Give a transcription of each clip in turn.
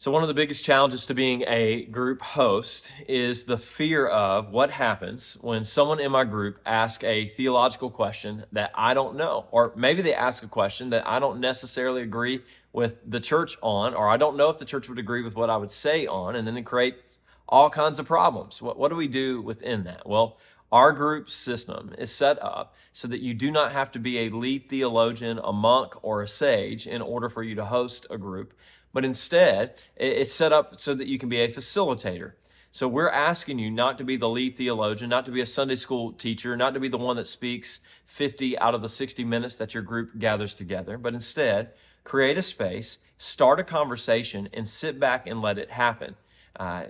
So one of the biggest challenges to being a group host is the fear of what happens when someone in my group asks a theological question that I don't know, or maybe they ask a question that I don't necessarily agree with the church on, or I don't know if the church would agree with what I would say on, and then it creates all kinds of problems. What do we do within that? Well, our group system is set up so that you do not have to be a lead theologian, a monk, or a sage in order for you to host a group, but instead, it's set up so that you can be a facilitator. So we're asking you not to be the lead theologian, not to be a Sunday school teacher, not to be the one that speaks 50 out of the 60 minutes that your group gathers together, but instead, create a space, start a conversation, and sit back and let it happen.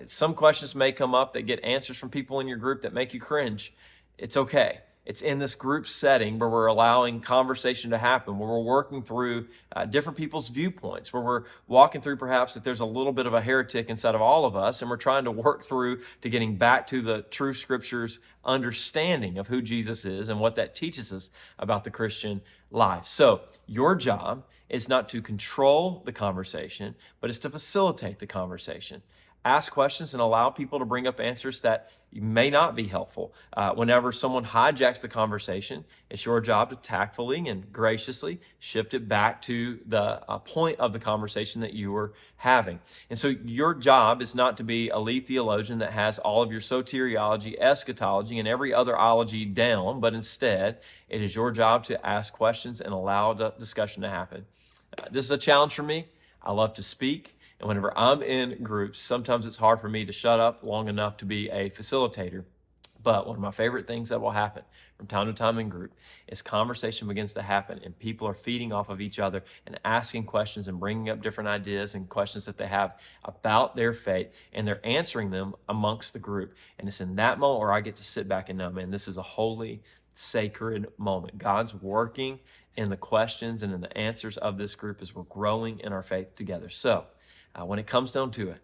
Some questions may come up that get answers from people in your group that make you cringe. It's okay. It's in this group setting where we're allowing conversation to happen, where we're working through different people's viewpoints, where we're walking through perhaps that there's a little bit of a heretic inside of all of us, and we're trying to work through to getting back to the true scriptures understanding of who Jesus is and what that teaches us about the Christian life. So your job is not to control the conversation, but it's to facilitate the conversation. Ask questions and allow people to bring up answers that may not be helpful. Whenever someone hijacks the conversation, it's your job to tactfully and graciously shift it back to the point of the conversation that you were having. And so your job is not to be a lead theologian that has all of your soteriology, eschatology, and every other ology down, but instead, it is your job to ask questions and allow the discussion to happen. This is a challenge for me. I love to speak. And whenever I'm in groups, sometimes it's hard for me to shut up long enough to be a facilitator. But one of my favorite things that will happen from time to time in group is conversation begins to happen and people are feeding off of each other and asking questions and bringing up different ideas and questions that they have about their faith, and they're answering them amongst the group. And it's in that moment where I get to sit back and know, man, this is a holy, sacred moment. God's working in the questions and in the answers of this group as we're growing in our faith together. So, when it comes down to it,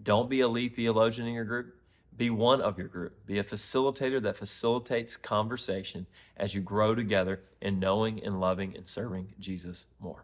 don't be a lead theologian in your group. Be one of your group. Be a facilitator that facilitates conversation as you grow together in knowing and loving and serving Jesus more.